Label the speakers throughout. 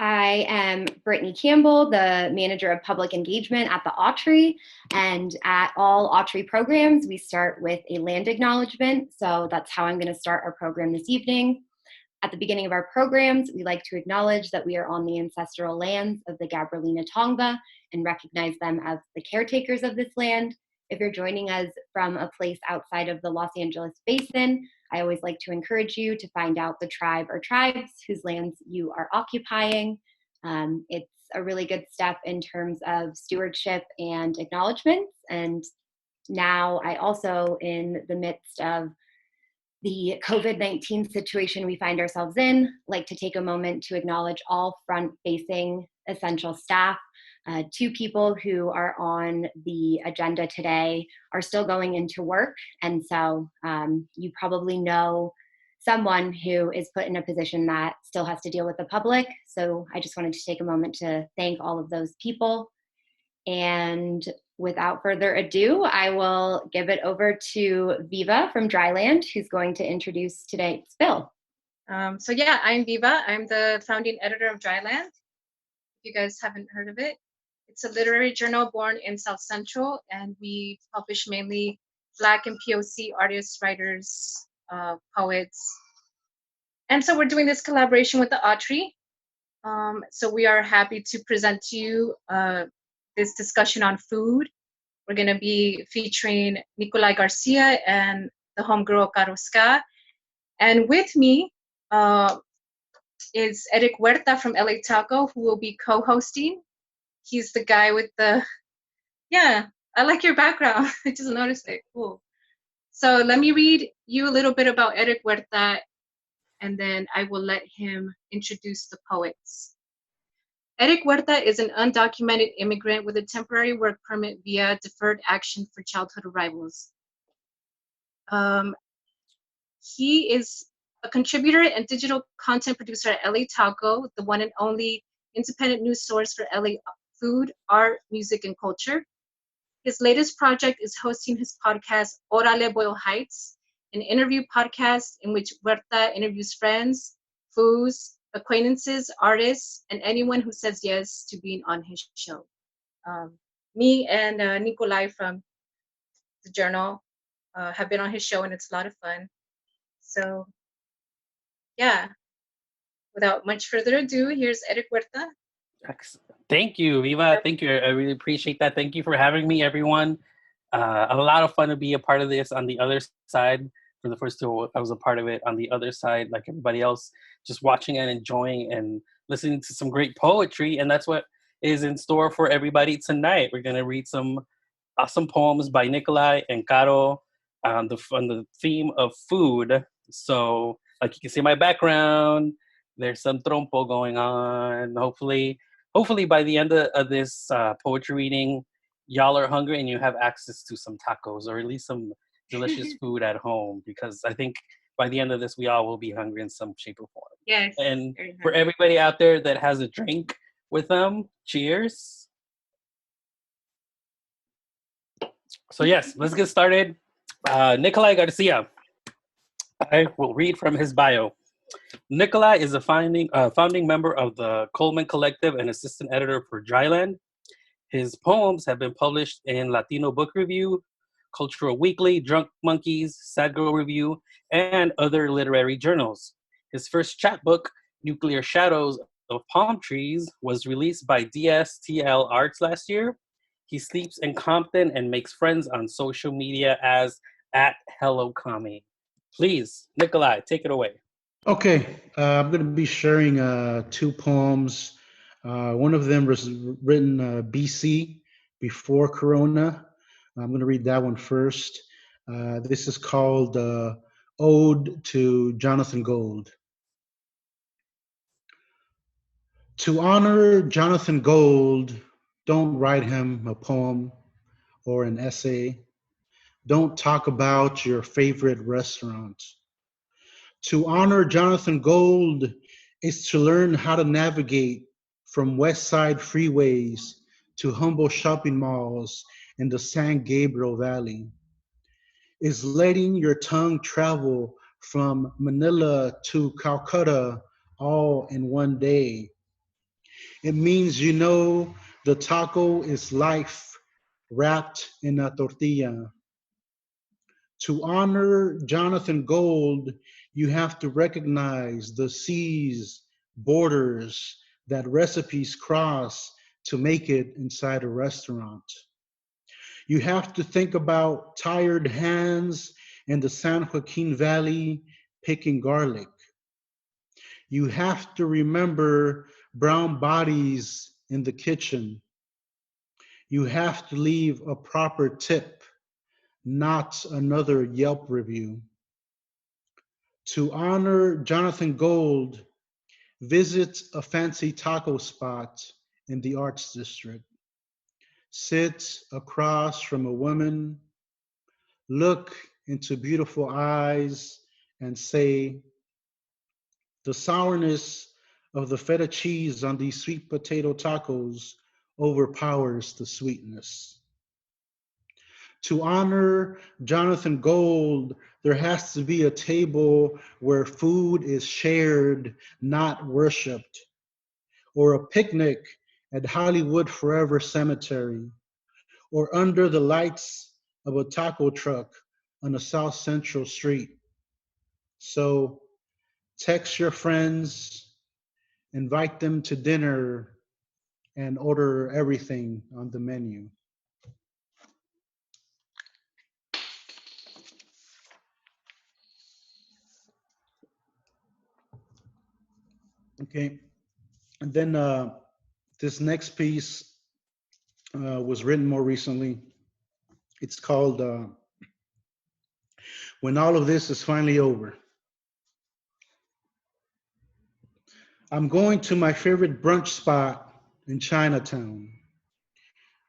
Speaker 1: I am Britney Campbell, the manager of public engagement at the Autry. And at all Autry programs, we start with a land acknowledgement. So that's how I'm going to start our program this evening. At the beginning of our programs, we like to acknowledge that we are on the ancestral lands of the Gabrielina Tonga and recognize them as the caretakers of this land. If you're joining us from a place outside of the Los Angeles basin, I always like to encourage you to find out the tribe or tribes whose lands you are occupying. It's a really good step in terms of stewardship and acknowledgements. And now I also, in the midst of the COVID-19 situation we find ourselves in, like to take a moment to acknowledge all front-facing essential staff. Two people who are on the agenda today are still going into work, and so you probably know someone who is put in a position that still has to deal with the public. So I just wanted to take a moment to thank all of those people. And without further ado, I will give it over to Viva from Dryland, who's going to introduce today's bill.
Speaker 2: I'm Viva. I'm the founding editor of Dryland. If you guys haven't heard of it, it's a literary journal born in South Central, and we publish mainly Black and POC artists, writers, poets. And so we're doing this collaboration with the Autry. So we are happy to present to you this discussion on food. We're going to be featuring Nikolai Garcia and the homegirl Caro Ska. And with me is Erick Huerta from LA Taco, who will be co-hosting. He's the guy with the, yeah, I like your background. I just noticed it. Cool. So let me read you a little bit about Erick Huerta, and then I will let him introduce the poets. Erick Huerta is an undocumented immigrant with a temporary work permit via Deferred Action for Childhood Arrivals. He is a contributor and digital content producer at LA Taco, the one and only independent news source for LA food, art, music, and culture. His latest project is hosting his podcast, Órale Boyle Heights, an interview podcast in which Huerta interviews friends, foods, acquaintances, artists, and anyone who says yes to being on his show. Me and Nikolai from the journal have been on his show, and it's a lot of fun. So, yeah, without much further ado, here's Erick Huerta.
Speaker 3: Thank you, Viva. Thank you. I really appreciate that. Thank you for having me, everyone. A lot of fun to be a part of this on the other side. For the first two, I was a part of it on the other side, like everybody else, just watching and enjoying and listening to some great poetry. And that's what is in store for everybody tonight. We're going to read some awesome poems by Nikolai and Caro on the theme of food. So, like you can see my background, there's some trompo going on. Hopefully by the end of this poetry reading, y'all are hungry and you have access to some tacos or at least some delicious food at home, because I think by the end of this, we all will be hungry in some shape or form.
Speaker 2: Yes.
Speaker 3: And for everybody out there that has a drink with them, cheers. So yes, let's get started. Nikolai Garcia. I will read from his bio. Nikolai is a founding member of the Coleman Collective and assistant editor for Dryland. His poems have been published in Latino Book Review, Cultural Weekly, Drunk Monkeys, Sad Girl Review, and other literary journals. His first chapbook, Nuclear Shadows of Palm Trees, was released by DSTL Arts last year. He sleeps in Compton and makes friends on social media as @HelloCommie. Please, Nikolai, take it away.
Speaker 4: Okay, I'm going to be sharing two poems. One of them was written BC, before Corona. I'm going to read that one first. This is called Ode to Johnathan Gold. To honor Johnathan Gold, don't write him a poem or an essay. Don't talk about your favorite restaurant. To honor Johnathan Gold is to learn how to navigate from West Side freeways to humble shopping malls in the San Gabriel Valley. Is letting your tongue travel from Manila to Calcutta all in one day. It means you know the taco is life wrapped in a tortilla. To honor Johnathan Gold, you have to recognize the seas, borders that recipes cross to make it inside a restaurant. You have to think about tired hands in the San Joaquin Valley picking garlic. You have to remember brown bodies in the kitchen. You have to leave a proper tip, not another Yelp review. To honor Johnathan Gold, visit a fancy taco spot in the Arts District. Sit across from a woman, look into beautiful eyes, and say, the sourness of the feta cheese on these sweet potato tacos overpowers the sweetness. To honor Johnathan Gold, there has to be a table where food is shared, not worshiped, or a picnic at Hollywood Forever Cemetery, or under the lights of a taco truck on a South Central street. So text your friends, invite them to dinner, and order everything on the menu. Okay, and then this next piece was written more recently. It's called When All of This Is Finally Over. I'm going to my favorite brunch spot in Chinatown.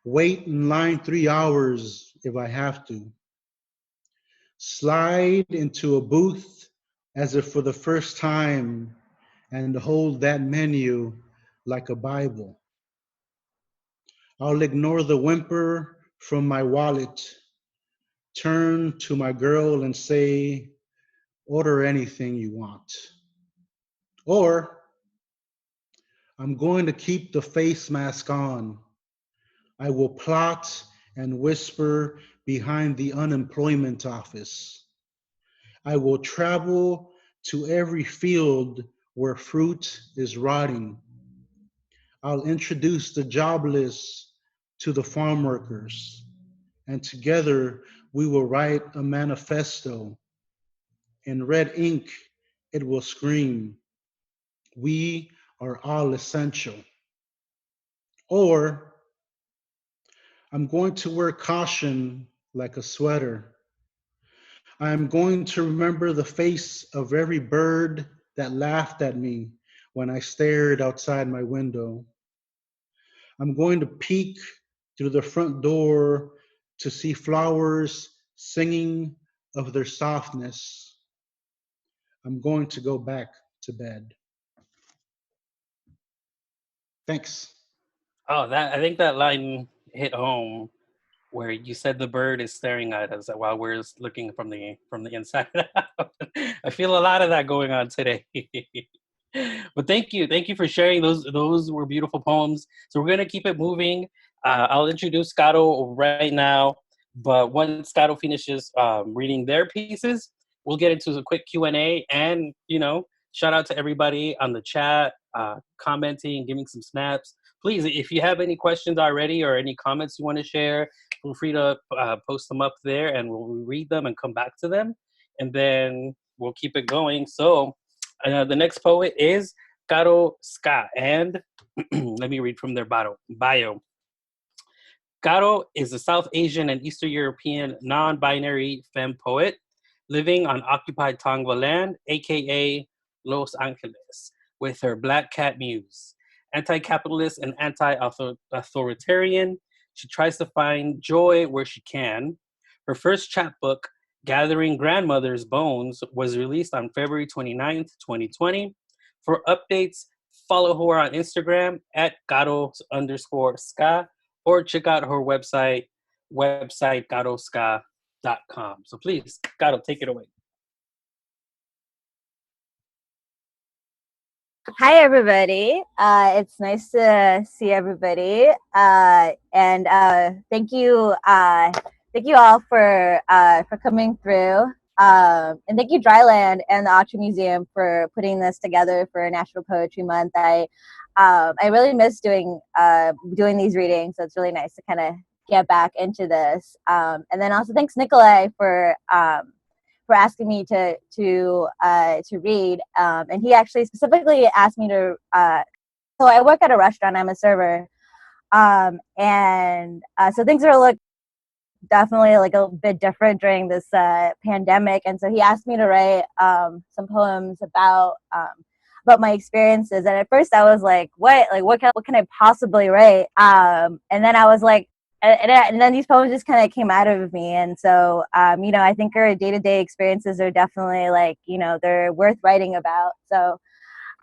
Speaker 4: Wait in line 3 hours if I have to. Slide into a booth as if for the first time and hold that menu like a Bible. I'll ignore the whimper from my wallet, turn to my girl and say, order anything you want. Or I'm going to keep the face mask on. I will plot and whisper behind the unemployment office. I will travel to every field where fruit is rotting. I'll introduce the jobless to the farm workers, and together we will write a manifesto. In red ink, it will scream, we are all essential. Or I'm going to wear caution like a sweater. I'm going to remember the face of every bird that laughed at me when I stared outside my window. I'm going to peek through the front door to see flowers singing of their softness. I'm going to go back to bed. Thanks.
Speaker 3: Oh, that I think that line hit home where you said the bird is staring at us while we're looking from the inside out. I feel a lot of that going on today. But thank you for sharing those. Those were beautiful poems. So we're gonna keep it moving. I'll introduce Scotto right now, but once Scotto finishes reading their pieces, we'll get into a quick Q&A, and shout out to everybody on the chat, commenting, giving some snaps. Please, if you have any questions already or any comments you want to share, feel free to post them up there, and we'll read them and come back to them, and then we'll keep it going. So the next poet is Caro Ska, and let me read from their bio. Caro is a South Asian and Eastern European non-binary femme poet living on occupied Tongva land, aka Los Angeles, with her Black Cat muse. Anti-capitalist and anti-authoritarian, she tries to find joy where she can. Her first chapbook, Gathering Grandmother's Bones, was released on February 29th, 2020. For updates, follow her on Instagram at Caro_ska, or check out her website caroska.com. So please, Caro, take it away.
Speaker 5: Hi, everybody. It's nice to see everybody, and thank you all for coming through, and thank you Dryland and the Autry Museum for putting this together for National Poetry Month. I really miss doing these readings, so it's really nice to kind of get back into this. And then also thanks Nikolai for asking me to read, and he actually specifically asked me to. So I work at a restaurant. I'm a server, and so things are definitely like a bit different during this pandemic. And so he asked me to write some poems about my experiences. And at first I was like, what? Like what can I possibly write? And then I was like, and then these poems just kind of came out of me. And so, I think our day-to-day experiences are definitely they're worth writing about. So,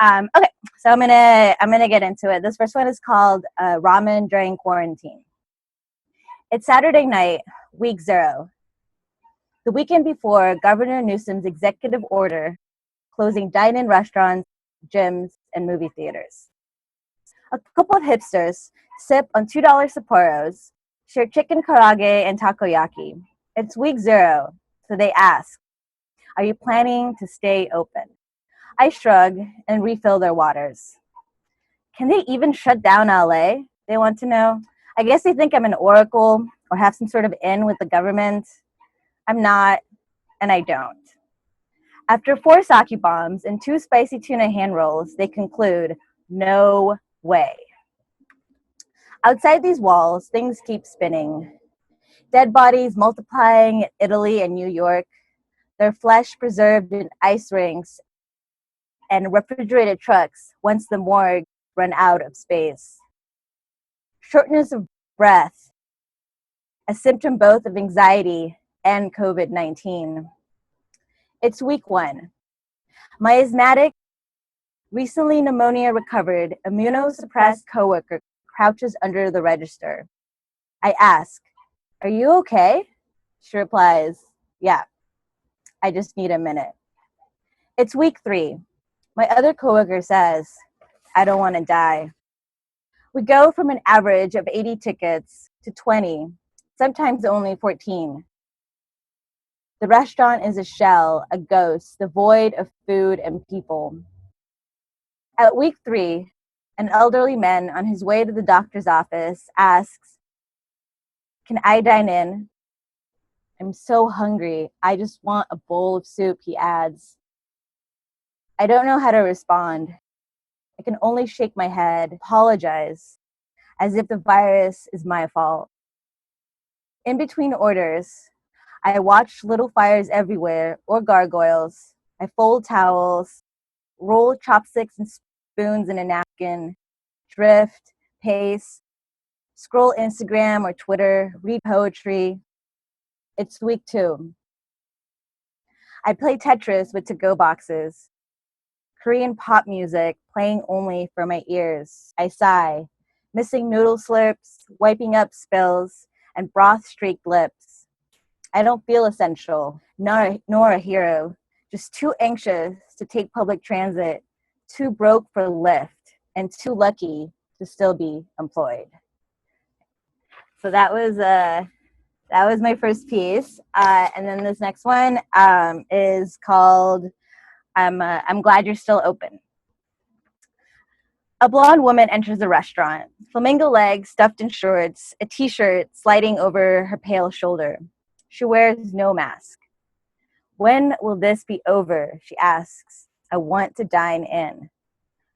Speaker 5: okay, so I'm gonna get into it. This first one is called Ramen During Quarantine. It's Saturday night, week 0. The weekend before Governor Newsom's executive order closing dine-in restaurants, gyms, and movie theaters. A couple of hipsters sip on $2 Sapporos, share chicken karaage and takoyaki. It's week 0, so they ask, are you planning to stay open? I shrug and refill their waters. Can they even shut down L.A.? They want to know. I guess they think I'm an oracle or have some sort of in with the government. I'm not, and I don't. After 4 sake bombs and 2 spicy tuna hand rolls, they conclude, no way. Outside these walls, things keep spinning. Dead bodies multiplying in Italy and New York, their flesh preserved in ice rinks and refrigerated trucks once the morgue run out of space. Shortness of breath, a symptom both of anxiety and COVID-19. It's week 1. My asthmatic, recently pneumonia recovered, immunosuppressed coworker crouches under the register. I ask, are you okay? She replies, yeah, I just need a minute. It's week 3. My other coworker says, I don't want to die. We go from an average of 80 tickets to 20, sometimes only 14. The restaurant is a shell, a ghost, devoid of food and people. At week 3, an elderly man on his way to the doctor's office asks, can I dine in? I'm so hungry. I just want a bowl of soup, he adds. I don't know how to respond. I can only shake my head, apologize, as if the virus is my fault. In between orders, I watch little fires everywhere or gargoyles. I fold towels, roll chopsticks and spoons in a napkin, drift, pace, scroll Instagram or Twitter, read poetry. It's week 2. I play Tetris with to-go boxes, Korean pop music playing only for my ears. I sigh, missing noodle slurps, wiping up spills, and broth-streaked lips. I don't feel essential, nor a hero, just too anxious to take public transit, too broke for Lyft, and too lucky to still be employed. So that was my first piece, and then this next one is called "I'm Glad You're Still Open." A blonde woman enters the restaurant, flamingo legs stuffed in shorts, a t-shirt sliding over her pale shoulder. She wears no mask. When will this be over? She asks. I want to dine in.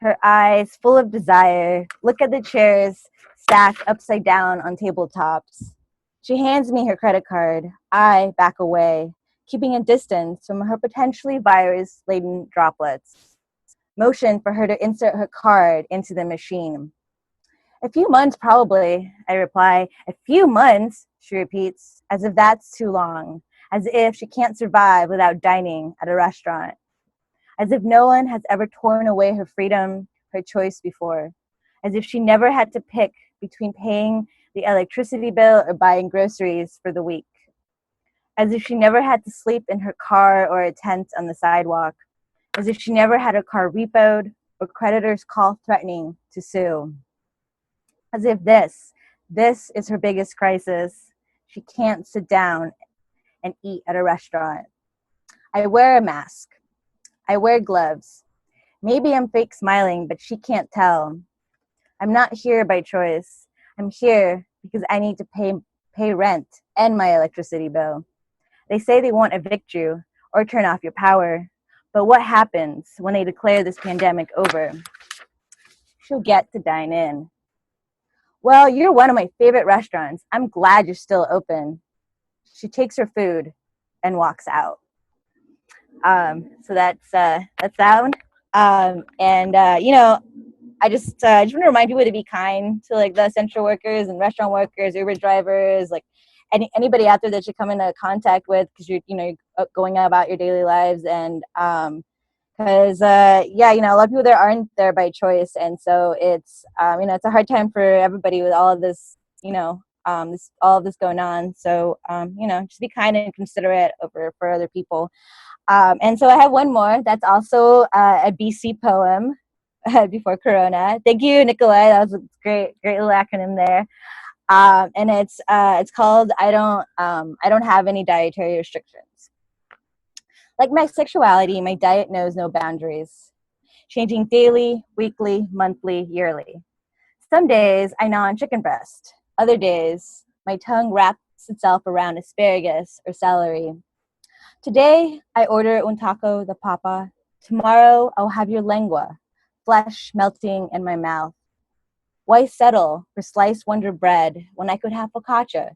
Speaker 5: Her eyes, full of desire, look at the chairs stacked upside down on tabletops. She hands me her credit card. I back away, keeping a distance from her potentially virus-laden droplets. Motion for her to insert her card into the machine. A few months, probably, I reply. A few months, she repeats, as if that's too long, as if she can't survive without dining at a restaurant, as if no one has ever torn away her freedom, her choice before, as if she never had to pick between paying the electricity bill or buying groceries for the week, as if she never had to sleep in her car or a tent on the sidewalk, as if she never had her car repoed or creditors call threatening to sue. As if this is her biggest crisis. She can't sit down and eat at a restaurant. I wear a mask. I wear gloves. Maybe I'm fake smiling, but she can't tell. I'm not here by choice. I'm here because I need to pay rent and my electricity bill. They say they won't evict you or turn off your power. But what happens when they declare this pandemic over? She'll get to dine in. Well, you're one of my favorite restaurants. I'm glad you're still open. She takes her food and walks out. So that's that one. I just want to remind people to be kind to like the essential workers and restaurant workers, Uber drivers, like anybody out there that you come into contact with because you're going about your daily lives, and because a lot of people there aren't there by choice, and so it's it's a hard time for everybody with all of this all of this going on. So just be kind and considerate for other people. And so I have one more that's also a BC poem before Corona. Thank you, Nikolai. That was a great little acronym there. And it's called I don't have any dietary restrictions. Like my sexuality, my diet knows no boundaries, changing daily, weekly, monthly, yearly. Some days I gnaw on chicken breast. Other days my tongue wraps itself around asparagus or celery. Today I order un taco de papa. Tomorrow I'll have your lengua, flesh melting in my mouth. Why settle for sliced Wonder Bread when I could have focaccia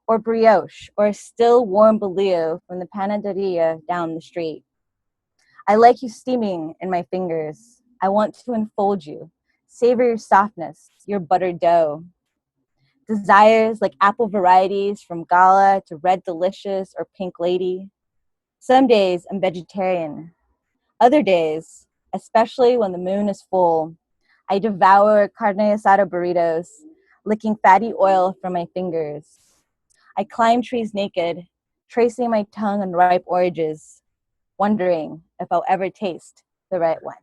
Speaker 5: or brioche or a still warm bolillo from the panaderia down the street? I like you steaming in my fingers. I want to enfold you, savor your softness, your buttered dough. Desires like apple varieties from Gala to Red Delicious or Pink Lady. Some days I'm vegetarian. Other days, especially when the moon is full, I devour carne asada burritos, licking fatty oil from my fingers. I climb trees naked, tracing my tongue on ripe oranges, wondering if I'll ever taste the right one.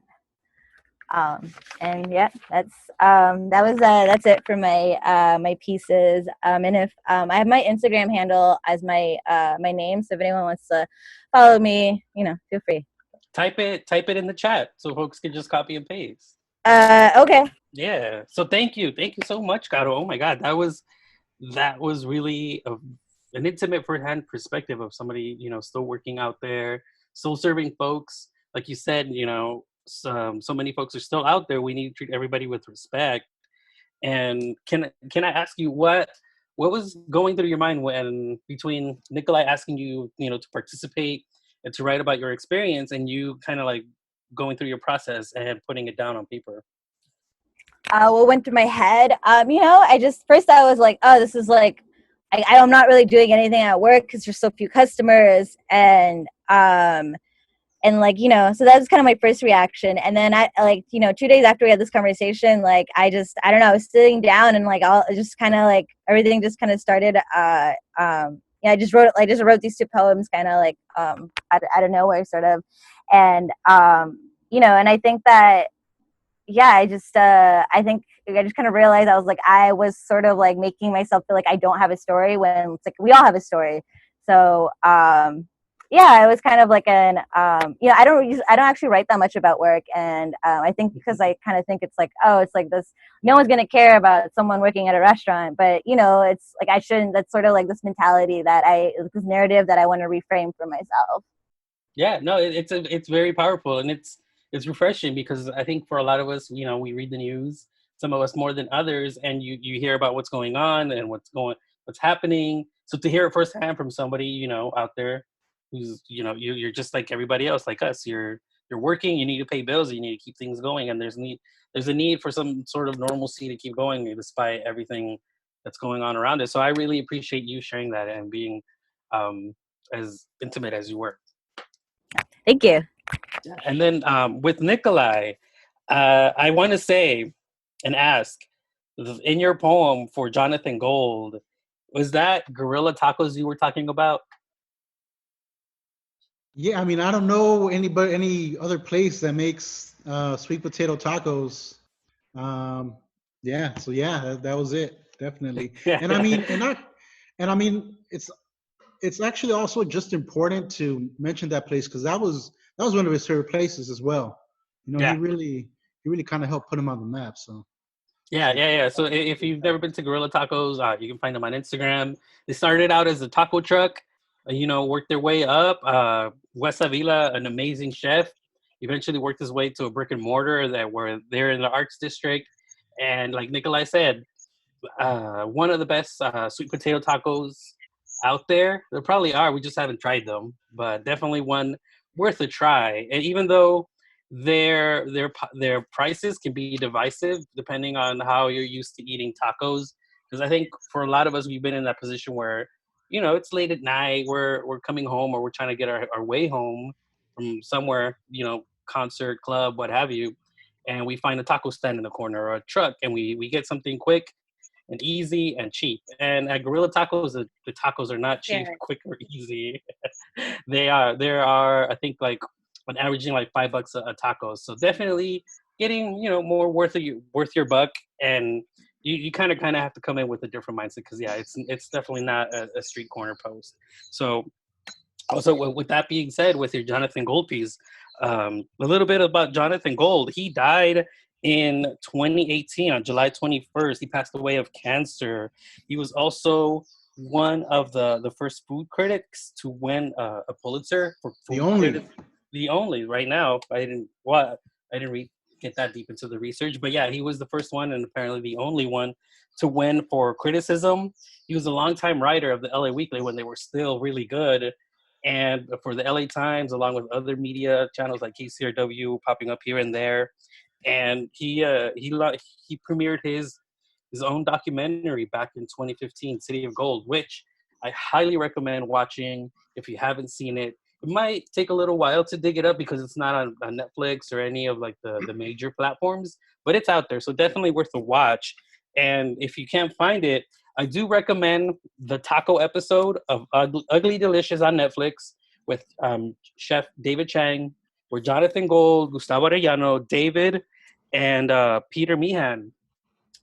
Speaker 5: And yeah, that's it for my my pieces. And if I have my Instagram handle as my my name, so if anyone wants to follow me, feel free.
Speaker 3: Type it in the chat so folks can just copy and paste.
Speaker 5: Okay.
Speaker 3: Yeah. So thank you so much, Caro. Oh my God, that was really an intimate firsthand perspective of somebody still working out there, still serving folks. Like you said, so many folks are still out there. We need to treat everybody with respect. And can I ask you what was going through your mind when between Nikolai asking you to participate and to write about your experience, and you kind of like going through your process and putting it down on paper?
Speaker 5: What went through my head? I was like, oh, this is like, I'm not really doing anything at work because there's so few customers, and so that was kind of my first reaction. And then 2 days after we had this conversation, like I don't know, I was sitting down and like all just kind of like everything just kind of started. I just wrote these two poems kind of like out of nowhere, sort of, and and I think that. Yeah, I just kind of realized I was sort of like making myself feel like I don't have a story when it's like we all have a story. So it was kind of like I don't actually write that much about work, and I think because I kind of think it's like, oh, it's like this, no one's gonna care about someone working at a restaurant, but it's like I shouldn't. That's sort of like this mentality this narrative that I want to reframe for myself.
Speaker 3: Yeah, no, it's very powerful, and it's refreshing because I think for a lot of us, we read the news, some of us more than others, and you hear about what's going on and what's happening. So to hear it firsthand from somebody, out there who's, you're just like everybody else, like us, you're working, you need to pay bills, you need to keep things going, and there's a need for some sort of normalcy to keep going despite everything that's going on around us. So I really appreciate you sharing that and being as intimate as you were.
Speaker 5: Thank you.
Speaker 3: And then with Nikolai, I want to say and ask, in your poem for Johnathan Gold, was that Guerilla Tacos you were talking about?
Speaker 4: Yeah, I mean, I don't know any other place that makes sweet potato tacos. Yeah, so yeah, that was it, definitely. And I mean, and I mean, it's actually also just important to mention that place because that was one of his favorite places as well. You know,
Speaker 3: Yeah.
Speaker 4: he really kind of helped put him on the map. So
Speaker 3: Yeah. So if you've never been to Guerilla Tacos, you can find them on Instagram. They started out as a taco truck, worked their way up. Wes Avila, an amazing chef, eventually worked his way to a brick and mortar that were there in the Arts District. And like Nikolai said, one of the best sweet potato tacos out there. There probably are. We just haven't tried them, but definitely one worth a try. And even though their prices can be divisive depending on how you're used to eating tacos, because I think for a lot of us, we've been in that position where it's late at night, we're coming home, or we're trying to get our way home from somewhere, concert, club, what have you, and we find a taco stand in the corner or a truck, and we get something quick and easy and cheap. And at Guerilla Tacos, the tacos are not cheap,
Speaker 2: Yeah.
Speaker 3: quick, or easy. There are I think like on averaging like $5 a taco. So definitely getting more worth your buck, and you kind of have to come in with a different mindset because yeah, it's definitely not a street corner post. So also, with that being said, with your Johnathan Gold piece, a little bit about Johnathan Gold. He died in 2018 on July 21st. He passed away of cancer. He was also one of the first food critics to win a Pulitzer for
Speaker 4: the
Speaker 3: food
Speaker 4: only,
Speaker 3: critics. The only right now. I didn't get that deep into the research, but yeah, he was the first one and apparently the only one to win for criticism. He was a longtime writer of the LA Weekly when they were still really good, and for the LA Times, along with other media channels like KCRW popping up here and there. And he premiered his own documentary back in 2015, City of Gold, which I highly recommend watching if you haven't seen it. It might take a little while to dig it up because it's not on Netflix or any of like the major platforms, but it's out there, so definitely worth a watch. And if you can't find it, I do recommend the taco episode of Ugly Delicious on Netflix with Chef David Chang, where Johnathan Gold, Gustavo Arellano, David, and Peter Meehan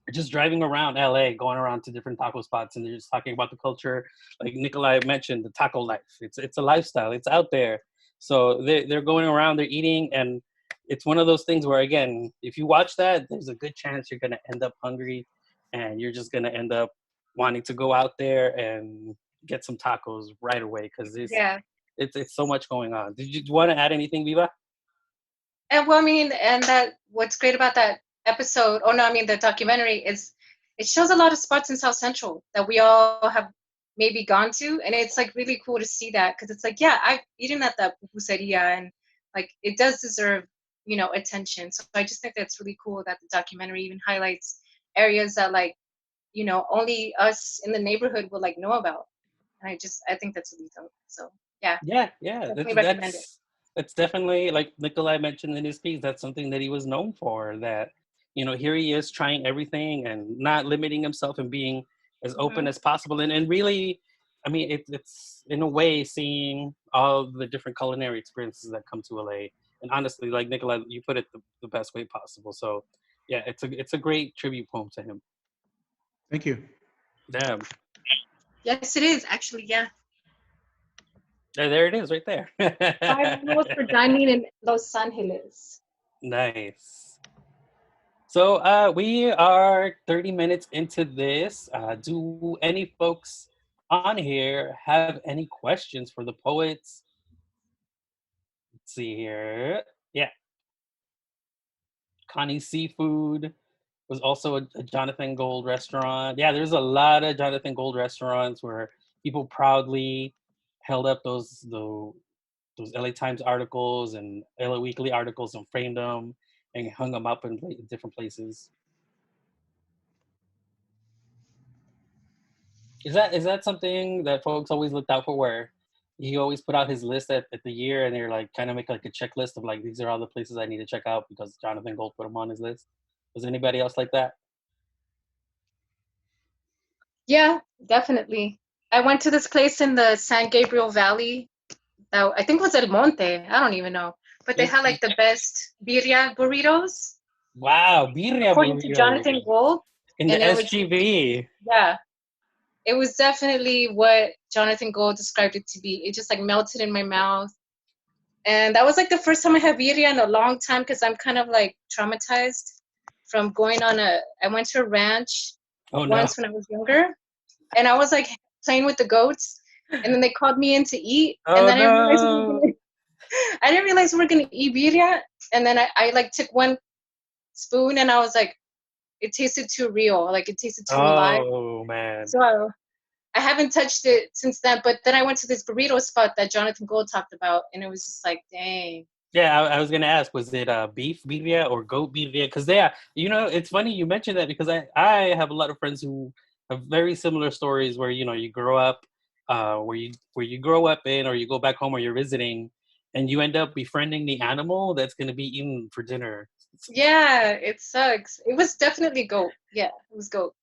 Speaker 3: are just driving around LA, going around to different taco spots, and they're just talking about the culture. Like Nikolai mentioned, the taco life. It's a lifestyle. It's out there. So they're going around, they're eating, and it's one of those things where, again, if you watch that, there's a good chance you're gonna end up hungry, and you're just gonna end up wanting to go out there and get some tacos right away because
Speaker 2: Yeah.
Speaker 3: it's so much going on. Did you want to add anything, Viva?
Speaker 2: And well, I mean, and that what's great about that episode, oh no, I mean the documentary is it shows a lot of spots in South Central that we all have maybe gone to, and it's like really cool to see that because it's like, yeah, I've eaten at that pupuseria, and like it does deserve attention. So I just think that's really cool that the documentary even highlights areas that like only us in the neighborhood will like know about, and I think that's really dope. So yeah,
Speaker 3: Yeah.
Speaker 2: definitely
Speaker 3: That's
Speaker 2: recommend it.
Speaker 3: that's that's definitely, like Nikolai mentioned in his piece, that's something that he was known for. That here he is trying everything and not limiting himself and being as open
Speaker 2: Hmm.
Speaker 3: as possible. And really, I mean, it's in a way seeing all the different culinary experiences that come to LA. And honestly, like Nikolai, you put it the best way possible. So yeah, it's a great tribute poem to him.
Speaker 4: thank you.
Speaker 3: Damn.
Speaker 2: Yes, it is actually. Yeah.
Speaker 3: There it is right there.
Speaker 2: 5 rules for dining in Los Angeles.
Speaker 3: Nice. So we are 30 minutes into this. Do any folks on here have any questions for the poets? Let's see here. Yeah, Connie Seafood was also a Johnathan Gold restaurant. Yeah, there's a lot of Johnathan Gold restaurants where people proudly held up those LA Times articles and LA Weekly articles and framed them and hung them up in different places. Is that something that folks always looked out for? Where he always put out his list at the year, and they're like kind of make like a checklist of like these are all the places I need to check out because Johnathan Gold put them on his list. Was anybody else like that?
Speaker 2: Yeah, definitely. I went to this place in the San Gabriel Valley that I think was El Monte. I don't even know. but they had like the best birria burritos,
Speaker 3: Wow, birria
Speaker 2: according to
Speaker 3: burrito
Speaker 2: Johnathan Gold.
Speaker 3: in the
Speaker 2: And it was,
Speaker 3: SGV.
Speaker 2: yeah, it was definitely what Johnathan Gold described it to be. It just like melted in my mouth. And that was like the first time I had birria in a long time, because I'm kind of like traumatized from going on I went to a ranch
Speaker 3: Oh no.
Speaker 2: once when I was younger, and I was like playing with the goats, and then they called me in to eat, and
Speaker 3: Oh
Speaker 2: then
Speaker 3: no.
Speaker 2: I didn't realize we were gonna eat birria, and then I like took one spoon, and I was like, it tasted too real, like it tasted too alive.
Speaker 3: Oh man.
Speaker 2: So I haven't touched it since then. But then I went to this burrito spot that Johnathan Gold talked about, and it was just like, dang.
Speaker 3: Yeah, I was gonna ask, was it beef birria or goat birria? Because they are, it's funny you mentioned that, because I have a lot of friends who have very similar stories where you grow up, where you grow up in, or you go back home or you're visiting, and you end up befriending the animal that's gonna be eaten for dinner.
Speaker 2: Yeah, it sucks. It was definitely goat. Yeah, it was goat.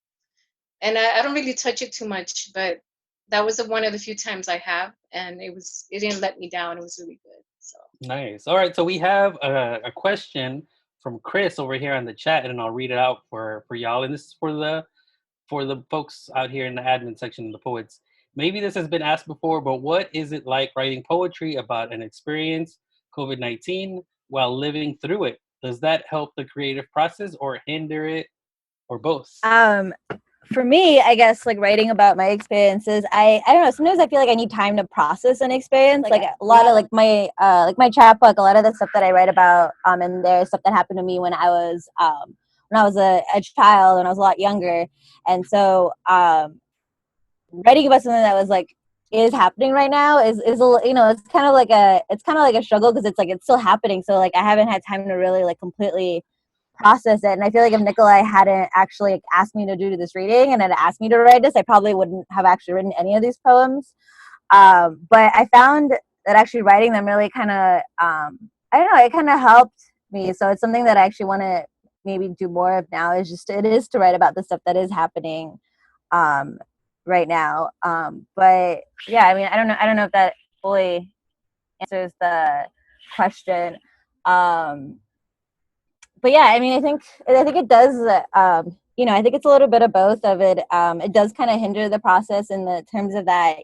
Speaker 2: And I don't really touch it too much, but that was one of the few times I have, and it didn't let me down. It was really good. So
Speaker 3: Nice. All right, so we have a question from Chris over here on the chat, and I'll read it out for y'all. And this is for the folks out here in the admin section of the poets. Maybe this has been asked before, but what is it like writing poetry about an experience, COVID-19, while living through it? Does that help the creative process or hinder it, or both?
Speaker 5: For me, I guess like writing about my experiences, I don't know, sometimes I feel like I need time to process an experience. Like a lot of like my chapbook, a lot of the stuff that I write about and there's stuff that happened to me when I was a child, when I was a lot younger. And so writing about something that was like is happening right now is a it's kind of like a struggle, because it's like it's still happening, so like I haven't had time to really like completely process it. And I feel like if Nikolai hadn't actually like, asked me to do this reading and had asked me to write this, I probably wouldn't have actually written any of these poems. But I found that actually writing them really kind of I don't know, it kind of helped me. So it's something that I actually want to maybe do more of now, is to write about the stuff that is happening right now. But yeah, I mean, I don't know if that fully answers the question. But yeah, I mean, I think it does. I think it's a little bit of both of it. It does kind of hinder the process in the terms of that.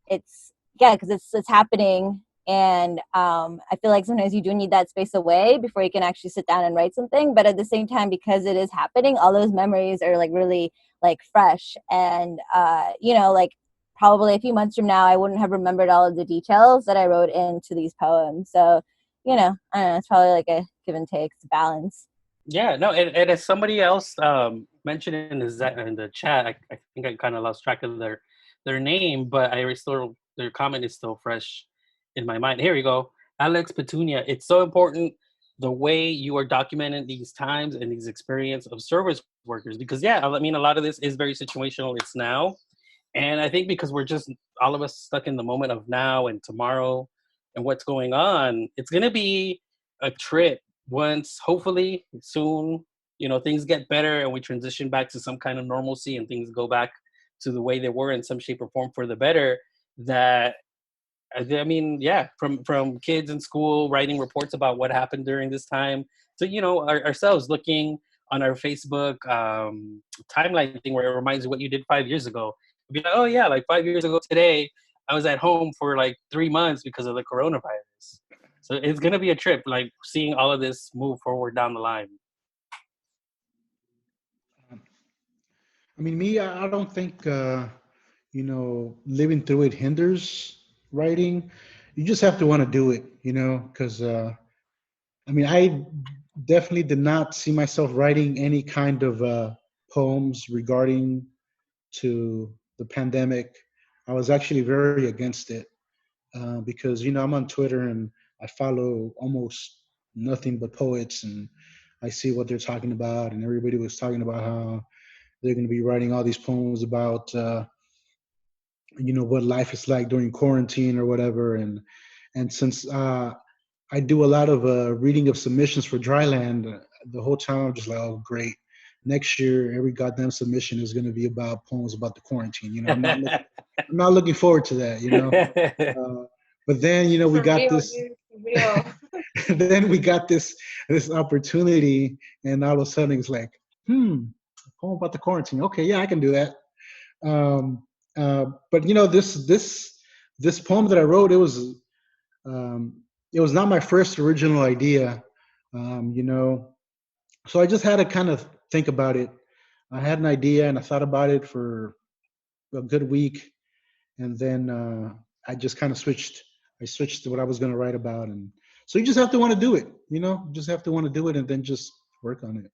Speaker 5: It's because it's happening, and I feel like sometimes you do need that space away before you can actually sit down and write something. But at the same time, because it is happening, all those memories are like really like fresh, and like probably a few months from now, I wouldn't have remembered all of the details that I wrote into these poems. So. I don't know, it's probably like a give and take, it's a balance.
Speaker 3: Yeah, no, and as somebody else mentioned in the chat, I think I kind of lost track of their name, but their comment is still fresh in my mind. Here we go. Alex Petunia, it's so important the way you are documenting these times and these experience of service workers, because yeah, I mean, a lot of this is very situational. It's now. And I think because we're just all of us stuck in the moment of now and tomorrow and what's going on, it's going to be a trip once, hopefully soon, things get better and we transition back to some kind of normalcy and things go back to the way they were in some shape or form for the better. That, I mean, yeah, from kids in school writing reports about what happened during this time to, ourselves looking on our Facebook timeline thing where it reminds you what you did 5 years ago. Be like, oh yeah, like 5 years ago today, I was at home for like 3 months because of the coronavirus. So it's gonna be a trip, like seeing all of this move forward down the line.
Speaker 4: I mean, me, I don't think, living through it hinders writing. You just have to want to do it, because, I mean, I definitely did not see myself writing any kind of poems regarding to the pandemic. I was actually very against it because, I'm on Twitter and I follow almost nothing but poets, and I see what they're talking about, and everybody was talking about how they're going to be writing all these poems about, what life is like during quarantine or whatever. And since I do a lot of reading of submissions for Dryland, the whole time I'm just like, oh, great. Next year, every goddamn submission is going to be about poems about the quarantine. I'm not looking forward to that. But then, we got this.
Speaker 2: Real.
Speaker 4: Then we got this opportunity, and all of a sudden it's like, poem about the quarantine. Okay, yeah, I can do that. Um, but this poem that I wrote, it was not my first original idea. You know, so I just had to kind of think about it. I had an idea and I thought about it for a good week, and then I just kind of switched. I switched to what I was going to write about, and so you just have to want to do it. You know, you just have to want to do it, and then just work on it.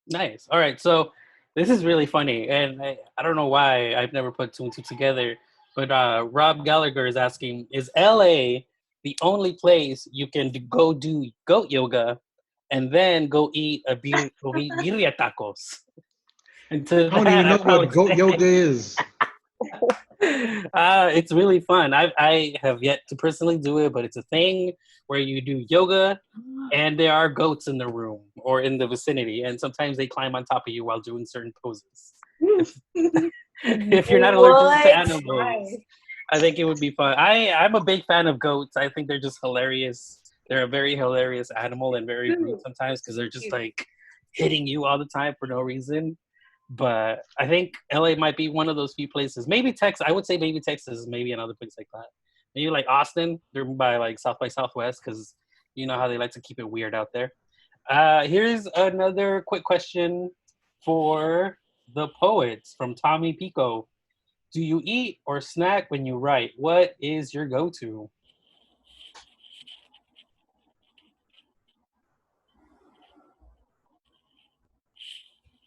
Speaker 3: Nice. All right. So this is really funny, and I don't know why I've never put two and two together. But Rob Gallagher is asking: is LA the only place you can go do goat yoga, and then go eat birria tacos? And to
Speaker 4: I don't even
Speaker 3: that, I
Speaker 4: know
Speaker 3: probably
Speaker 4: what goat
Speaker 3: say,
Speaker 4: yoga is.
Speaker 3: it's really fun. I have yet to personally do it, but it's a thing where you do yoga, and there are goats in the room or in the vicinity, and sometimes they climb on top of you while doing certain poses. If you're not allergic to
Speaker 5: What?
Speaker 3: animals, I think it would be fun. I'm a big fan of goats. I think they're just hilarious. They're a very hilarious animal and very rude sometimes because they're just like hitting you all the time for no reason. But I think LA might be one of those few places. Maybe Texas. I would say maybe Texas is maybe another place like that. Maybe like Austin. They're by like South by Southwest because you know how they like to keep it weird out there. Here's another quick question for the poets from Tommy Pico. Do you eat or snack when you write? What is your go-to?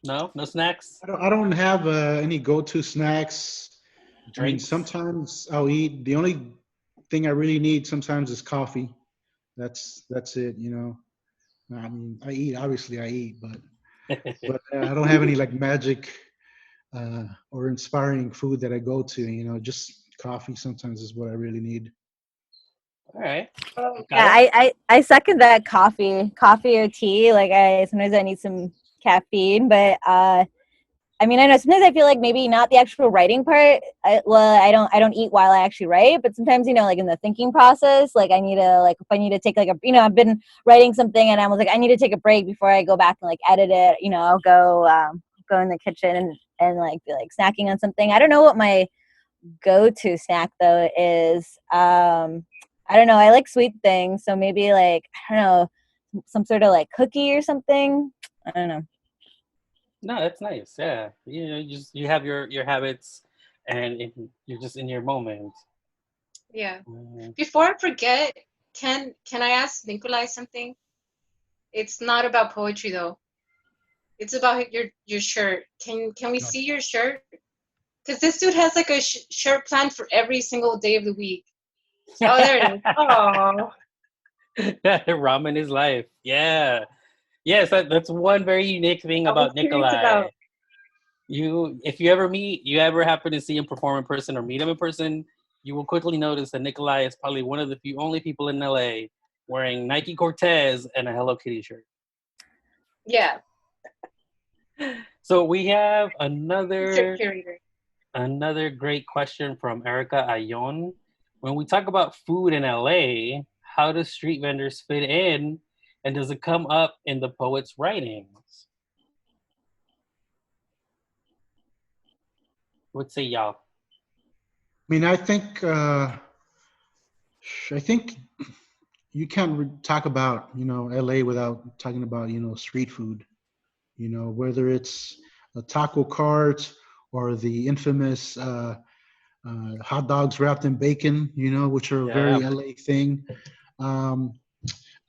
Speaker 3: No? No snacks?
Speaker 4: I don't have any go-to snacks. I mean,
Speaker 3: Drinks?
Speaker 4: sometimes I'll eat. The only thing I really need sometimes is coffee. That's it. You know, I mean, I eat. Obviously, I eat, but I don't have any like magic or inspiring food that I go to. You know, just coffee sometimes is what I really need.
Speaker 3: All right.
Speaker 2: Oh,
Speaker 3: Got
Speaker 5: Yeah,
Speaker 3: it?
Speaker 5: I second that coffee or tea. Like sometimes I need some caffeine, but I mean, I know sometimes I feel like maybe not the actual writing part. I don't eat while I actually write, but sometimes like in the thinking process, like I need to like if I need to take like a I've been writing something and I was like I need to take a break before I go back and like edit it. I'll go in the kitchen and like be like snacking on something. I don't know what my go-to snack though is. I don't know. I like sweet things, so maybe like I don't know some sort of like cookie or something. I don't know.
Speaker 3: No, that's nice. Yeah. You have your habits and you're just in your moment.
Speaker 2: yeah.
Speaker 3: Mm.
Speaker 2: Before I forget, can I ask Nikolai something? It's not about poetry though. It's about your shirt. Can we see your shirt? Because this dude has like a shirt planned for every single day of the week. Oh, there it is. Oh,
Speaker 3: Ramen is life. Yeah. Yes, that's one very unique thing
Speaker 2: I was
Speaker 3: about
Speaker 2: curious
Speaker 3: Nikolai.
Speaker 2: about.
Speaker 3: If you ever happen to see him perform in person or meet him in person, you will quickly notice that Nikolai is probably one of the few only people in LA wearing Nike Cortez and a Hello Kitty shirt.
Speaker 2: Yeah,
Speaker 3: So we have
Speaker 2: shirt curator.
Speaker 3: another great question from Erica Ayon. When we talk about food in LA, how do street vendors fit in, and does it come up in the poet's writings? What say y'all?
Speaker 4: I mean, I think you can't talk about LA without talking about street food. Whether it's a taco cart or the infamous hot dogs wrapped in bacon, which are a
Speaker 3: Yeah.
Speaker 4: very LA thing. Um,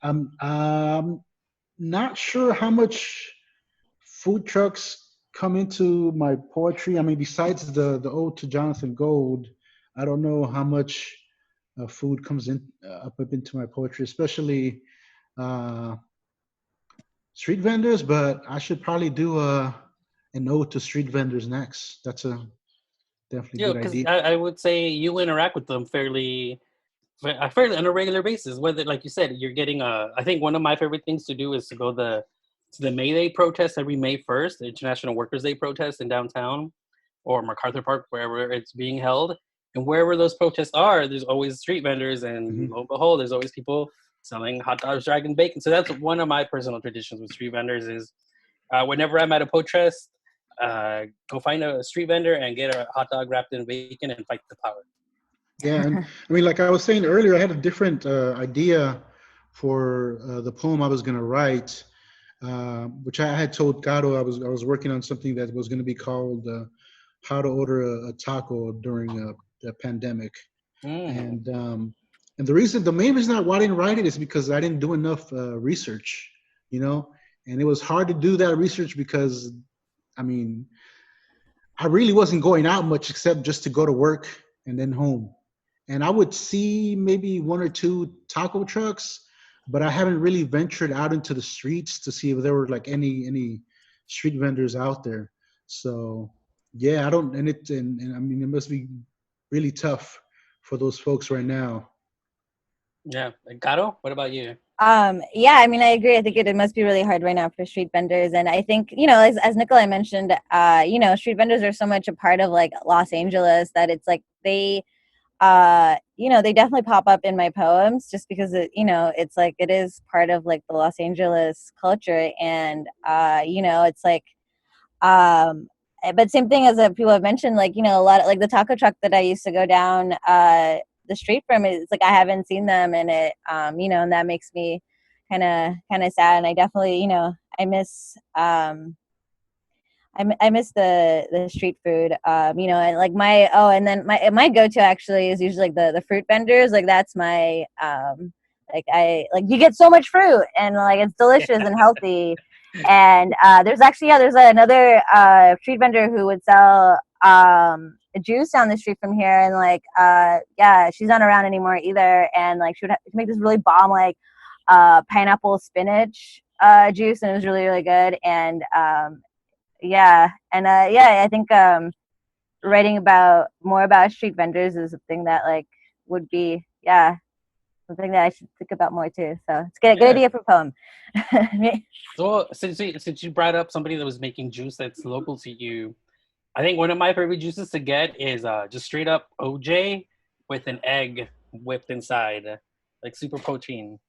Speaker 4: I'm not sure how much food trucks come into my poetry. I mean, besides the ode to Johnathan Gold, I don't know how much food comes in up into my poetry, especially uh, street vendors. But I should probably do an ode to street vendors next. That's a definitely
Speaker 3: Yeah,
Speaker 4: good
Speaker 3: because
Speaker 4: idea.
Speaker 3: I would say you interact with them fairly on a regular basis. Whether, like you said, you're getting I think one of my favorite things to do is to go to the May Day protest every May 1st, the International Workers' Day protest in downtown or MacArthur Park, wherever it's being held. And wherever those protests are, there's always street vendors, and
Speaker 4: Mhm.
Speaker 3: lo and behold, there's always people selling hot dogs, dragon bacon. So that's one of my personal traditions with street vendors is whenever I'm at a potrest, go find a street vendor and get a hot dog wrapped in bacon and fight the power.
Speaker 4: Yeah, and I mean, like I was saying earlier, I had a different idea for the poem I was going to write, which I had told Caro I was working on something that was going to be called "How to Order a Taco During the Pandemic," and the main reason why I didn't write it is because I didn't do enough research, you know, and it was hard to do that research because, I mean, I really wasn't going out much except just to go to work and then home. And I would see maybe one or two taco trucks, but I haven't really ventured out into the streets to see if there were like any street vendors out there. So yeah, I don't, and I mean, it must be really tough for those folks right now.
Speaker 3: Yeah. Caro, what about you?
Speaker 5: Yeah, I mean, I agree. I think it must be really hard right now for street vendors. And I think, as Nikolai mentioned, street vendors are so much a part of like Los Angeles that it's like they definitely pop up in my poems just because it's like it is part of like the Los Angeles culture. And, it's like, but same thing as people have mentioned, like, a lot of like the taco truck that I used to go down, the street from it, it's like I haven't seen them, and it and that makes me kind of sad. And I definitely I miss I miss the street food, and like and then my go-to actually is usually like the fruit vendors. Like that's my like I like you get so much fruit and like it's delicious and healthy. And there's another street vendor who would sell a juice down the street from here, and like she's not around anymore either. And like she'd make this really bomb like pineapple spinach juice, and it was really really good. And I think writing more about street vendors is something that like would be something that I should think about more too. So it's good idea for a poem.
Speaker 3: So since you brought up somebody that was making juice that's local to you, I think one of my favorite juices to get is just straight up OJ with an egg whipped inside, like super protein.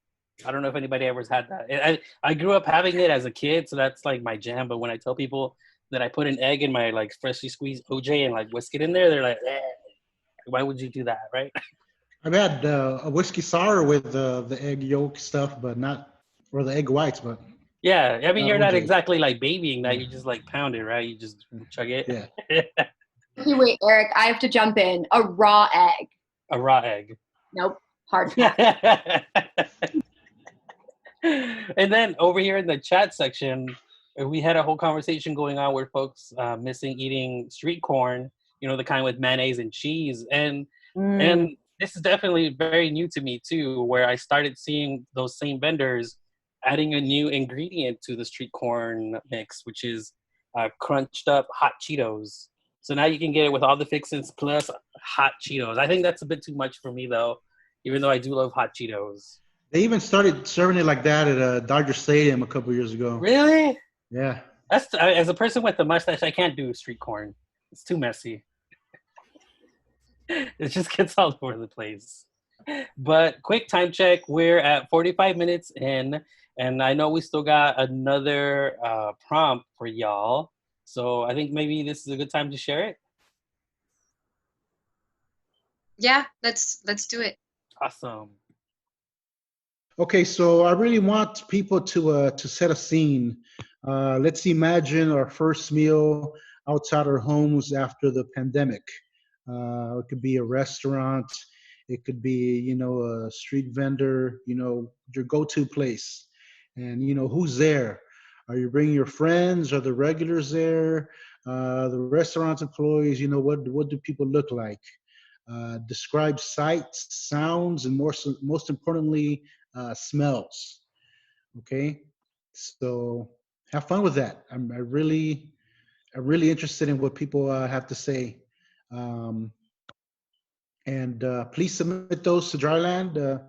Speaker 3: I don't know if anybody ever has had that. I grew up having it as a kid, so that's like my jam. But when I tell people that I put an egg in my like freshly squeezed OJ and like whisk it in there, they're like, why would you do that, right?
Speaker 4: I've had a whiskey sour with the egg yolk stuff, but not, or the egg whites, but
Speaker 3: Yeah, I mean, you're not
Speaker 4: OJ.
Speaker 3: exactly like babying that. You just like pound it, right? You just chug it.
Speaker 4: Yeah.
Speaker 1: Okay, wait, Eric, I have to jump in. A raw egg.
Speaker 3: A raw egg.
Speaker 1: Nope. Hard pass.
Speaker 3: And then over here in the chat section, we had a whole conversation going on where folks missing eating street corn, the kind with mayonnaise and cheese. And this is definitely very new to me too, where I started seeing those same vendors adding a new ingredient to the street corn mix, which is crunched up hot Cheetos. So now you can get it with all the fixings plus hot Cheetos. I think that's a bit too much for me though, even though I do love hot Cheetos.
Speaker 4: They even started serving it like that at Dodger Stadium a couple years ago.
Speaker 3: Really?
Speaker 4: Yeah.
Speaker 3: That's as a person with a mustache, I can't do street corn. It's too messy. It just gets all over the place. But quick time check, we're at 45 minutes in, and I know we still got another prompt for y'all. So I think maybe this is a good time to share it.
Speaker 2: Yeah, let's do it.
Speaker 3: Awesome.
Speaker 4: Okay, so I really want people to set a scene. Let's imagine our first meal outside our homes after the pandemic. It could be a restaurant. It could be, a street vendor, your go-to place. And, who's there? Are you bringing your friends? Are the regulars there? The restaurant employees, what do people look like? Describe sights, sounds, and most importantly, smells. Okay, so have fun with that. I'm really interested in what people have to say, and please submit those to Dryland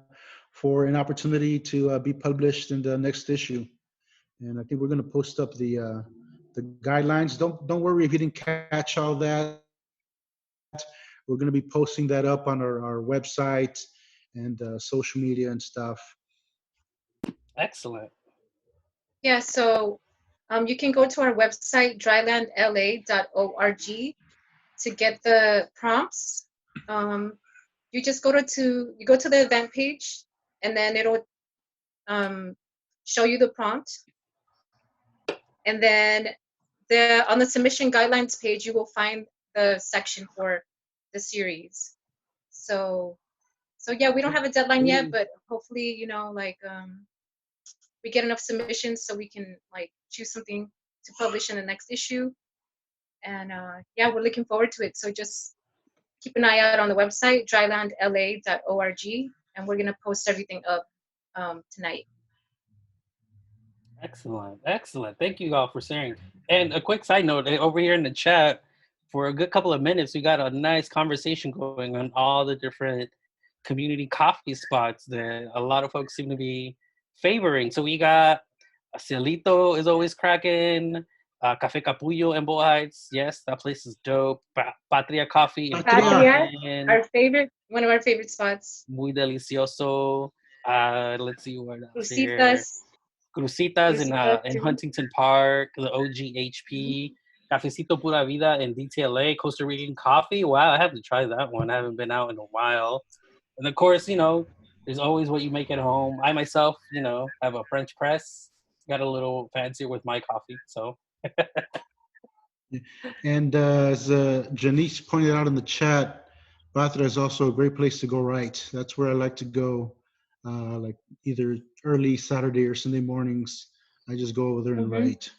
Speaker 4: for an opportunity to be published in the next issue. And I think we're going to post up the guidelines. Don't worry if you didn't catch all that. We're going to be posting that up on our website and social media and stuff.
Speaker 3: Excellent.
Speaker 2: Yeah, so you can go to our website, drylandla.org, to get the prompts. You just go to the event page, and then it'll show you the prompt. And then on the submission guidelines page, you will find the section for the series. So yeah, we don't have a deadline yet, but hopefully, we get enough submissions so we can choose something to publish in the next issue. And yeah, we're looking forward to it. So just keep an eye out on the website, drylandla.org, and we're gonna post everything up tonight.
Speaker 3: Excellent. Excellent. Thank you all for sharing. And a quick side note, over here in the chat, for a good couple of minutes, we got a nice conversation going on all the different community coffee spots that a lot of folks seem to be favoring. So we got Cielito is always cracking, Café Capullo in Boyle Heights. Yes, that place is dope. Patria Coffee in
Speaker 2: Patria,
Speaker 3: Portland.
Speaker 2: one of our favorite spots.
Speaker 3: Muy delicioso. Let's see what else here.
Speaker 2: Crucitas.
Speaker 3: Crucitas in Huntington Park, the OGHP, Cafecito Pura Vida in DTLA, Costa Rican coffee. Wow, I have to try that one. I haven't been out in a while. And of course, there's always what you make at home. I myself, have a French press. Got a little fancier with my coffee, so.
Speaker 4: And as Janice pointed out in the chat, Batra is also a great place to go right. That's where I like to go, like either early Saturday or Sunday mornings. I just go over there and write.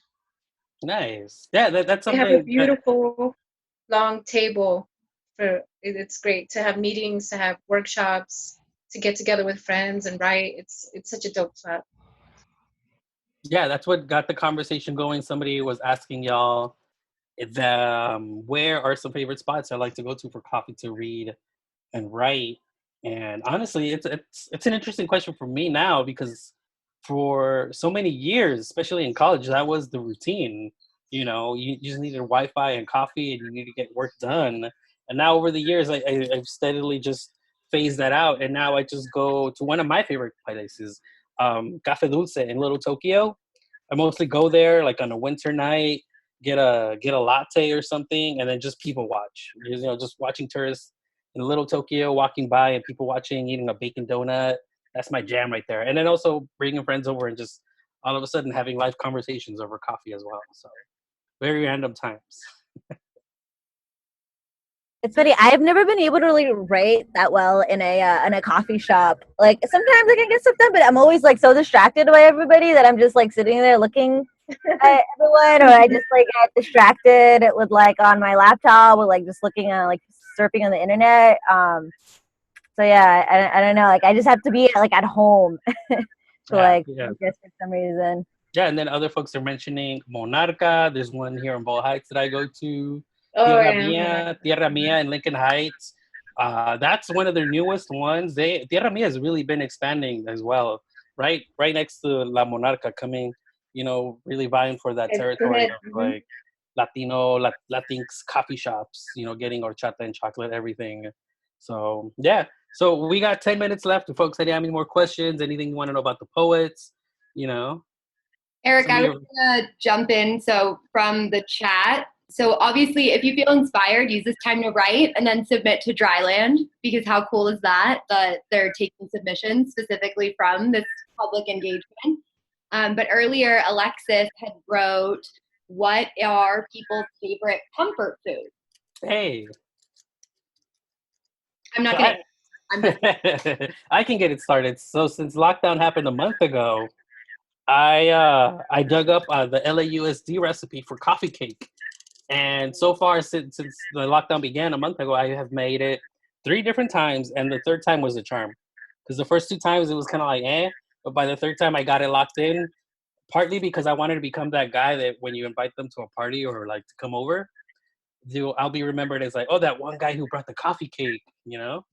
Speaker 3: Nice. Yeah, that's something.
Speaker 2: They have a beautiful long table. It's great to have meetings, to have workshops, to get together with friends and write. It's such a dope spot.
Speaker 3: Yeah, that's what got the conversation going. Somebody was asking y'all where are some favorite spots I like to go to for coffee to read and write. And honestly, it's an interesting question for me now, because for so many years, especially in college, that was the routine. You just needed Wi-Fi and coffee, and you need to get work done. And now over the years, I've steadily just phased that out, and now I just go to one of my favorite places, Café Dulce in Little Tokyo. I mostly go there like on a winter night, get a latte or something, and then just people watch. Just watching tourists in Little Tokyo walking by, and people watching, eating a bacon donut. That's my jam right there. And then also bringing friends over and just all of a sudden having live conversations over coffee as well. So very random times.
Speaker 5: It's funny. I've never been able to really write that well in a coffee shop. Like sometimes I can get stuff done, but I'm always like so distracted by everybody that I'm just like sitting there looking at everyone, or I just like get distracted with like on my laptop with like just looking at like surfing on the internet. So yeah, I don't know. Like I just have to be like at home to focus for some reason.
Speaker 3: Yeah, and then other folks are mentioning Monarca. There's one here in Boyle Heights that I go to. Tierra Mia in Lincoln Heights. That's one of their newest ones. Tierra Mia has really been expanding as well. Right next to La Monarca, coming, really vying for that territory of like Latino, Latinx coffee shops, getting horchata and chocolate, everything. So yeah. So we got 10 minutes left. If folks have any more questions, anything you want to know about the poets,
Speaker 1: Eric, I was gonna jump in. So from the chat, so obviously if you feel inspired, use this time to write and then submit to Dryland, because how cool is that they're taking submissions specifically from this public engagement. But earlier Alexis had wrote, what are people's favorite comfort foods?
Speaker 3: Hey.
Speaker 1: I'm not kidding.
Speaker 3: I can get it started. So since lockdown happened a month ago, I dug up the LAUSD recipe for coffee cake. And so far, since the lockdown began a month ago, I have made it 3 different times, and the third time was a charm. Because the first 2 times it was kind of like, but by the third time I got it locked in, partly because I wanted to become that guy that when you invite them to a party or like to come over, I'll be remembered as like, oh, that one guy who brought the coffee cake, So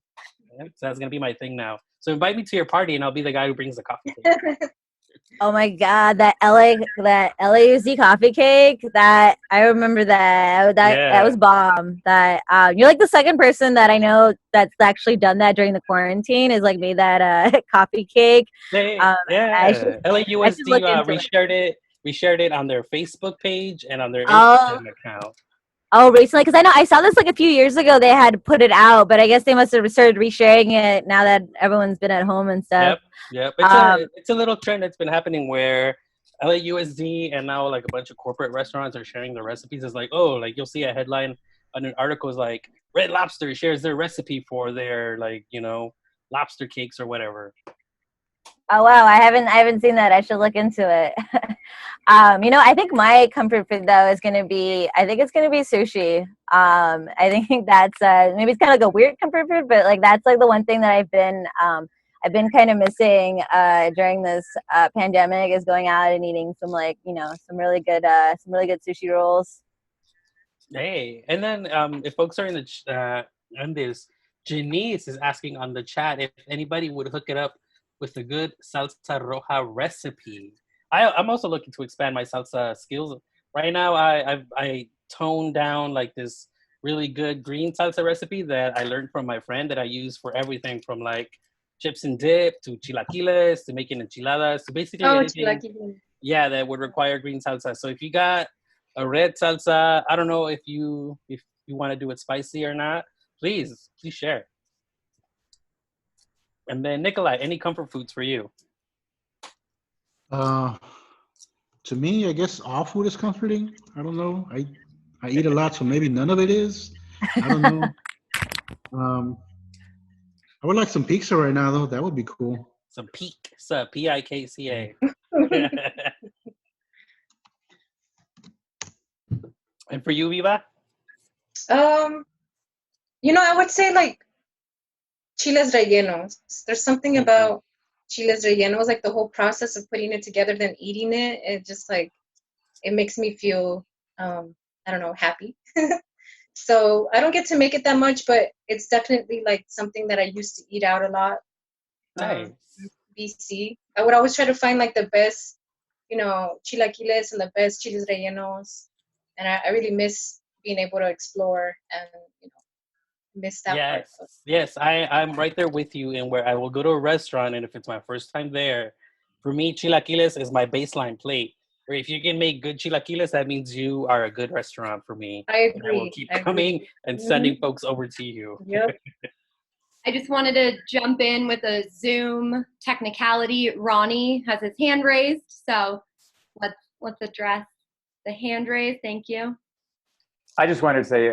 Speaker 3: that's going to be my thing now. So invite me to your party and I'll be the guy who brings the coffee cake.
Speaker 5: Oh my God, that LAUZ coffee cake. That I remember that was
Speaker 3: Yeah.
Speaker 5: bomb. That you're like the second person that I know that's actually done that during the quarantine. Is like made that coffee cake.
Speaker 3: They,
Speaker 5: Um,
Speaker 3: yeah.
Speaker 5: I should look
Speaker 3: LAUSD,
Speaker 5: into it.
Speaker 3: reshared it. We shared it on their Facebook page and on their
Speaker 5: Oh,
Speaker 3: Instagram account.
Speaker 5: oh, recently, because I know I saw this like a few years ago. They had put it out, but I guess they must have started resharing it now that everyone's been at home and stuff.
Speaker 3: Yep, yep.
Speaker 5: Um,
Speaker 3: It's a little trend that's been happening where LAUSD and now like a bunch of corporate restaurants are sharing their recipes. It's like, oh, like you'll see a headline on an article is like Red Lobster shares their recipe for their like, lobster cakes or whatever.
Speaker 5: Oh wow, I haven't seen that. I should look into it. I think my comfort food though is gonna be I think it's gonna be sushi. I think that's maybe it's kind of like a weird comfort food, but like that's like the one thing that I've been kind of missing during this pandemic is going out and eating some like some really good sushi rolls.
Speaker 3: Hey, and then if folks are in the on this, Janice is asking on the chat if anybody would hook it up with a good salsa roja recipe. I'm also looking to expand my salsa skills. Right now, I toned down like this really good green salsa recipe that I learned from my friend that I use for everything from like chips and dip to chilaquiles to making enchiladas to basically
Speaker 2: Oh,
Speaker 3: anything.
Speaker 2: chilaquiles.
Speaker 3: Yeah, that would require green salsa. So if you got a red salsa, I don't know if you want to do it spicy or not. Please share. And then Nikolai, any comfort foods for you?
Speaker 4: Uh, to me, I guess all food is comforting. I don't know. I eat a lot, so maybe none of it is. I don't know. Um, I would like some pizza right now, though. That would be cool.
Speaker 3: Some pizza, Pikca. And for you, Viva?
Speaker 2: Um, I would say like chiles rellenos. There's something about chiles rellenos, like the whole process of putting it together, then eating it. It just like it makes me feel, I don't know, happy. So I don't get to make it that much, but it's definitely like something that I used to eat out a lot.
Speaker 3: Nice.
Speaker 2: BC. I would always try to find like the best, chilaquiles and the best chiles rellenos, and I really miss being able to explore and miss that part.
Speaker 3: Yes, I'm right there with you in where I will go to a restaurant and if it's my first time there, for me, chilaquiles is my baseline plate. Or if you can make good chilaquiles, that means you are a good restaurant for me.
Speaker 2: I
Speaker 3: And I will
Speaker 2: agree.
Speaker 3: keep
Speaker 2: I
Speaker 3: coming
Speaker 2: agree.
Speaker 3: and sending folks over to you.
Speaker 2: Yep.
Speaker 1: I just wanted to jump in with a Zoom technicality. Ronnie has his hand raised, so let's address the hand raise. Thank you.
Speaker 6: I just wanted to say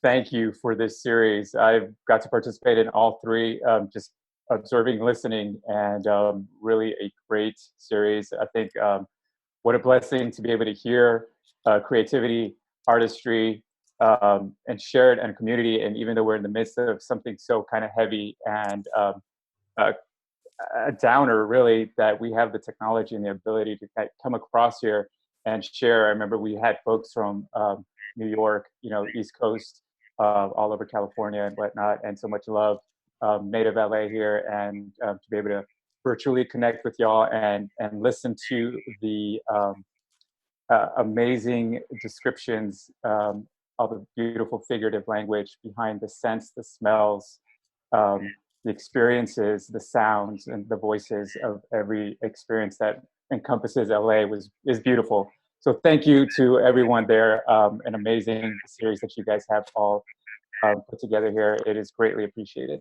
Speaker 6: thank you for this series. I've got to participate in all three, just observing, listening, and really a great series. I think what a blessing to be able to hear creativity, artistry, and shared and community. And even though we're in the midst of something so kind of heavy and a downer, really, that we have the technology and the ability to come across here and share. I remember we had folks from New York, East Coast, all over California and whatnot, and so much love, native LA here, and to be able to virtually connect with y'all and listen to the amazing descriptions, all the beautiful figurative language behind the scents, the smells, the experiences, the sounds, and the voices of every experience that encompasses LA is beautiful. So thank you to everyone there. An amazing series that you guys have all put together here. It is greatly appreciated.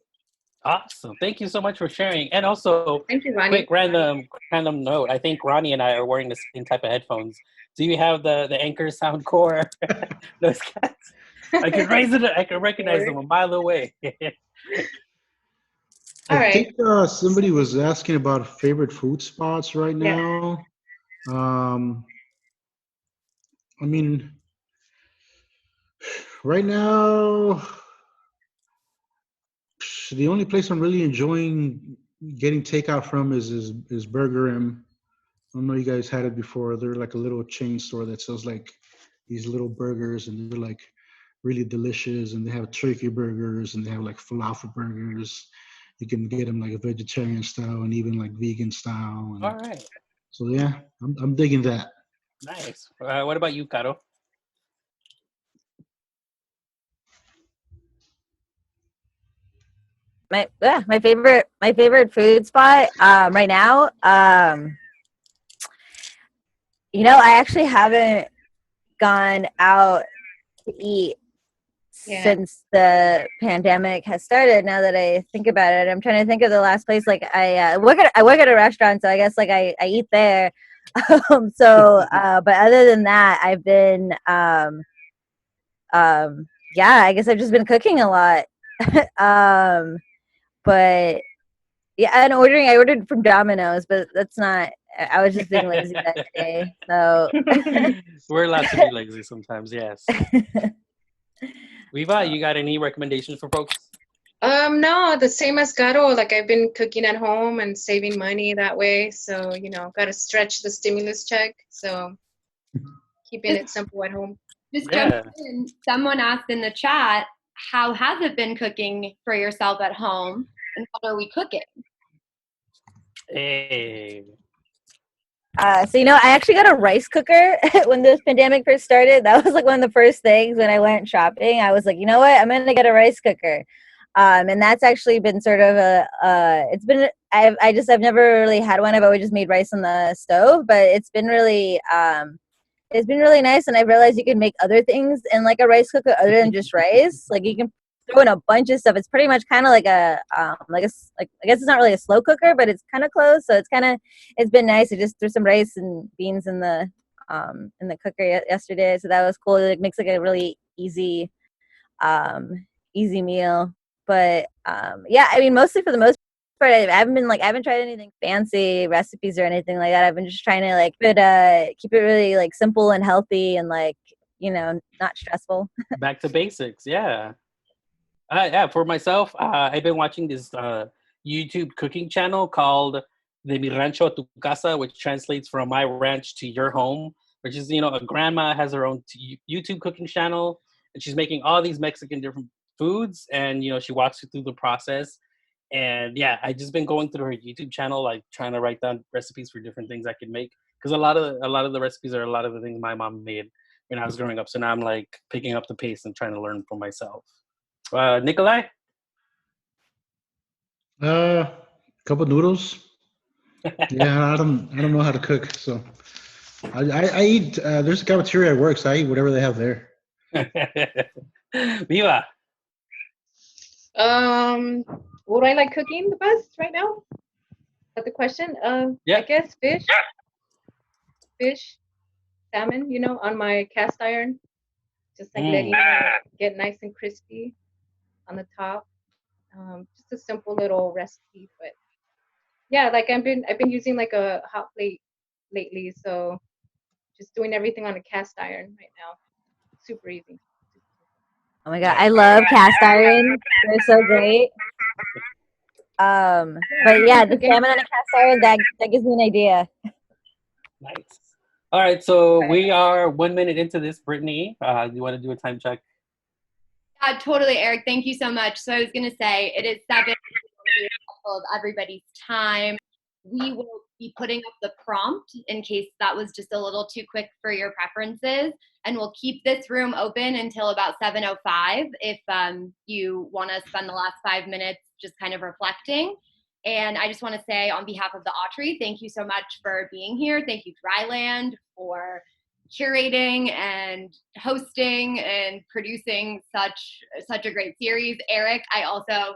Speaker 3: Awesome. Thank you so much for sharing. And also,
Speaker 2: Thank you, Ronnie.
Speaker 3: quick random note. I think Ronnie and I are wearing the same type of headphones. Do you have the Anchor Sound Core? Those cats. I can raise it. I can recognize them a mile away.
Speaker 2: All right.
Speaker 4: think somebody was asking about favorite food spots right now. I mean, right now, the only place I'm really enjoying getting takeout from is Burger M. I don't know if you guys had it before. They're like a little chain store that sells like these little burgers, and they're like really delicious. And they have turkey burgers, and they have like falafel burgers. You can get them like a vegetarian style and even like vegan style. And
Speaker 3: All right.
Speaker 4: So yeah, I'm digging that.
Speaker 3: Nice. What about you, Caro?
Speaker 5: My favorite food spot right now. I actually haven't gone out to eat since the pandemic has started. Now that I think about it, I'm trying to think of the last place. Like I work at a restaurant, so I guess like I eat there. But other than that, I've been yeah, I guess I've just been cooking a lot. But yeah, and I ordered from Domino's, but that's not. I was just being lazy that day. So
Speaker 3: We're allowed to be lazy sometimes, yes. Viva, you got any recommendations for folks?
Speaker 2: No, the same as Garo. Like I've been cooking at home and saving money that way. So, got to stretch the stimulus check. So keeping it simple at home.
Speaker 1: Just
Speaker 3: Yeah.
Speaker 1: jump in. Someone asked in the chat, how has it been cooking for yourself at home? And what are we cooking?
Speaker 3: Hey.
Speaker 5: So I actually got a rice cooker when this pandemic first started. That was like one of the first things when I went shopping. I was like, you know what, I'm gonna get a rice cooker, and that's actually been sort of I've never really had one. I've always just made rice on the stove, but it's been really nice, and I realized you can make other things in like a rice cooker other than just rice. Like you can throw in a bunch of stuff. It's pretty much kind of like I guess it's not really a slow cooker, but it's kind of close. So it's been nice. I just threw some rice and beans in the cooker yesterday, so that was cool. It makes like a really easy meal. But yeah, I mean, mostly for the most part, I haven't tried anything fancy recipes or anything like that. I've been just trying to like keep it really like simple and healthy and like not stressful.
Speaker 3: Back to basics, yeah. Yeah, for myself, I've been watching this YouTube cooking channel called De Mi Rancho a Tu Casa, which translates from my ranch to your home, which is, a grandma has her own YouTube cooking channel, and she's making all these Mexican different foods, and, she walks you through the process. And yeah, I just been going through her YouTube channel, like trying to write down recipes for different things I could make. Because a lot of the recipes are a lot of the things my mom made when I was growing up. So now I'm like picking up the pace and trying to learn for myself. Nikolai?
Speaker 4: Couple noodles. Yeah, I don't know how to cook, so I eat. There's a cafeteria at work, so I eat whatever they have there.
Speaker 3: Viva.
Speaker 2: What do I like cooking the best right now? That's the question.
Speaker 3: Yeah.
Speaker 2: I guess fish, salmon. On my cast iron, just like letting it get nice and crispy on the top. Just a simple little recipe, but yeah, like I've been using like a hot plate lately, so just doing everything on a cast iron right now. Super easy.
Speaker 5: Oh my god, I love cast iron. They're so great. But yeah, the salmon on a cast iron, that gives me an idea.
Speaker 3: Nice. All right, so we are 1 minute into this. Brittany, you want to do a time check?
Speaker 1: Totally, Eric. Thank you so much. So I was going to say, it is 7 of everybody's time. We will be putting up the prompt in case that was just a little too quick for your preferences. And we'll keep this room open until about 7:05 if you want to spend the last 5 minutes just kind of reflecting. And I just want to say on behalf of the Autry, thank you so much for being here. Thank you, Dryland, for curating and hosting and producing such a great series. Eric, I also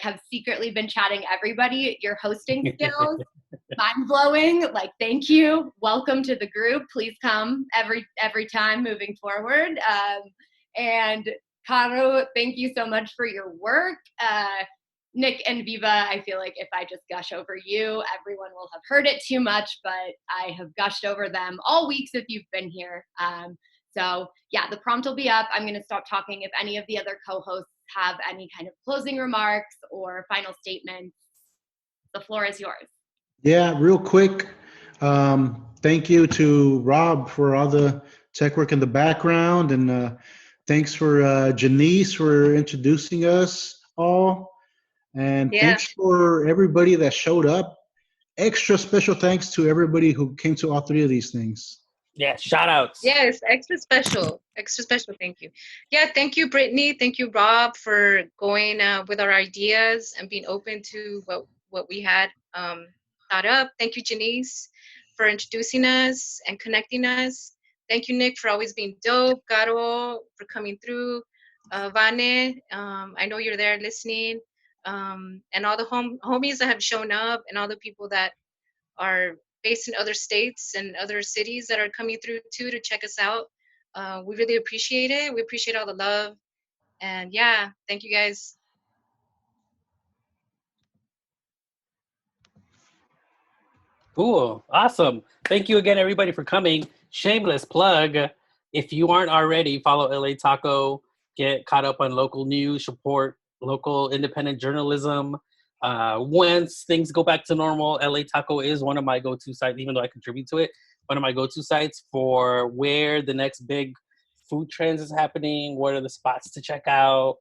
Speaker 1: have secretly been chatting everybody. Your hosting skills, mind blowing. Thank you. Welcome to the group. Please come every time moving forward. And Caro, thank you so much for your work. Nick and Viva, I feel like if I just gush over you, everyone will have heard it too much, but I have gushed over them all weeks if you've been here. So yeah, the prompt will be up. I'm going to stop talking. If any of the other co-hosts have any kind of closing remarks or final statements, the floor is yours.
Speaker 4: Yeah, real quick. Thank you to Rob for all the tech work in the background, and thanks for Janice for introducing us all. And thanks for everybody that showed up. extra special thanks to everybody who came to all three of these things.
Speaker 3: Yeah, shout outs.
Speaker 2: Yes, extra special. Extra special. Thank you. Yeah, thank you, Brittany. Thank you, Rob, for going with our ideas and being open to what we had thought up. Thank you, Janice, for introducing us and connecting us. Thank you, Nick, for always being dope. Garo, for coming through. Vane, I know you're there listening. And all the homies that have shown up and all the people that are based in other states and other cities that are coming through too to check us out. We really appreciate it. We appreciate all the love. And yeah, thank you guys.
Speaker 3: Cool. Awesome. Thank you again, everybody, for coming. Shameless plug. If you aren't already, follow LA Taco. Get caught up on local news, support local independent journalism. Once things go back to normal, LA Taco is one of my go-to sites, even though I contribute to it, one of my go-to sites for where the next big food trends is happening, what are the spots to check out.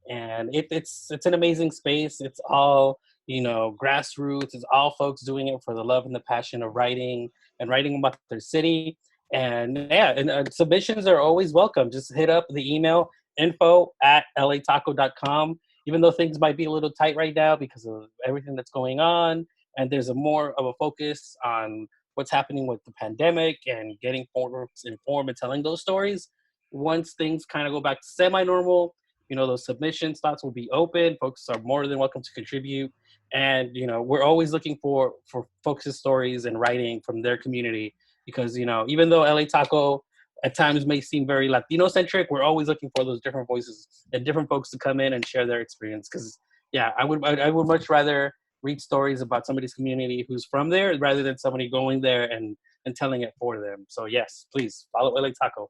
Speaker 3: And it's an amazing space. It's all grassroots. It's all folks doing it for the love and the passion of writing and writing about their city. And yeah, and submissions are always welcome. Just hit up the email info@lataco.com. Even though things might be a little tight right now because of everything that's going on, and there's a more of a focus on what's happening with the pandemic and getting folks informed and telling those stories. Once things kind of go back to semi-normal, those submission slots will be open. Folks are more than welcome to contribute. And, we're always looking for folks' stories and writing from their community because, even though LA Taco at times may seem very Latino-centric, we're always looking for those different voices and different folks to come in and share their experience. Because, yeah, I would much rather read stories about somebody's community who's from there rather than somebody going there and telling it for them. So, yes, please follow LA Taco.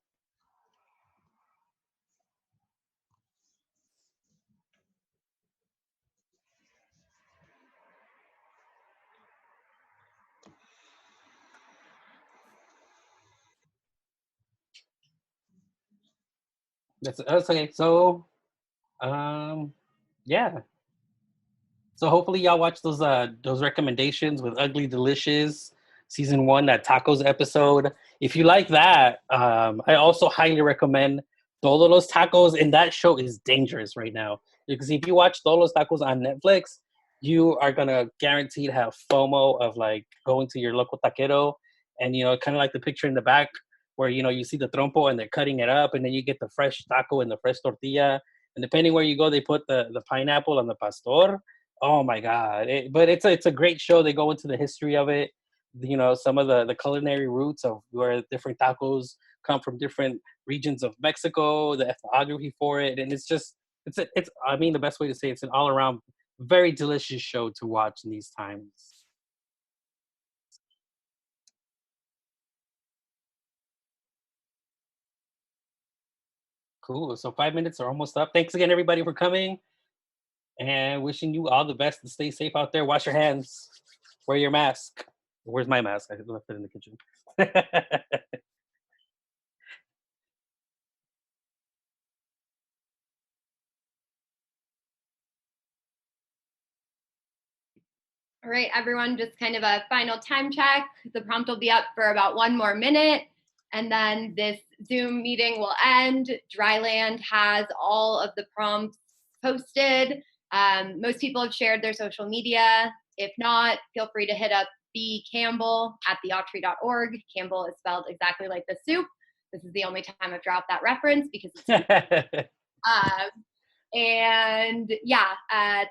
Speaker 3: That's okay. So, yeah. So hopefully y'all watch those recommendations with Ugly Delicious season 1, that tacos episode. If you like that, I also highly recommend Todos Los Tacos, and that show is dangerous right now because if you watch Todos Los Tacos on Netflix, you are gonna guaranteed have FOMO of like going to your local taquero, and kind of like the picture in the back where you see the trompo and they're cutting it up, and then you get the fresh taco and the fresh tortilla, and depending where you go, they put the pineapple on the pastor. Oh my God! But it's a great show. They go into the history of it. Some of the culinary roots of where different tacos come from different regions of Mexico, the ethnography for it, and it's I mean, the best way to say it's an all around very delicious show to watch in these times. Cool. So 5 minutes are almost up. Thanks again, everybody, for coming. And wishing you all the best and stay safe out there. Wash your hands. Wear your mask. Where's my mask? I left it in the kitchen.
Speaker 1: All right, everyone, just kind of a final time check. The prompt will be up for about 1 more minute, and then this Zoom meeting will end. Dryland has all of the prompts posted. Most people have shared their social media. If not, feel free to hit up B. Campbell at theautry.org. Campbell is spelled exactly like the soup. This is the only time I've dropped that reference because it's and yeah,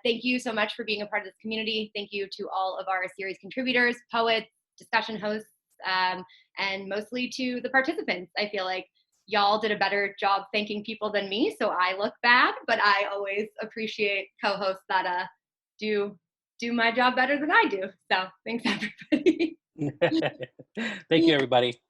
Speaker 1: thank you so much for being a part of this community. Thank you to all of our series contributors, poets, discussion hosts, and mostly to the participants. I feel like y'all did a better job thanking people than me, so I look bad, but I always appreciate co-hosts that do my job better than I do. So thanks, everybody.
Speaker 3: Thank you, everybody.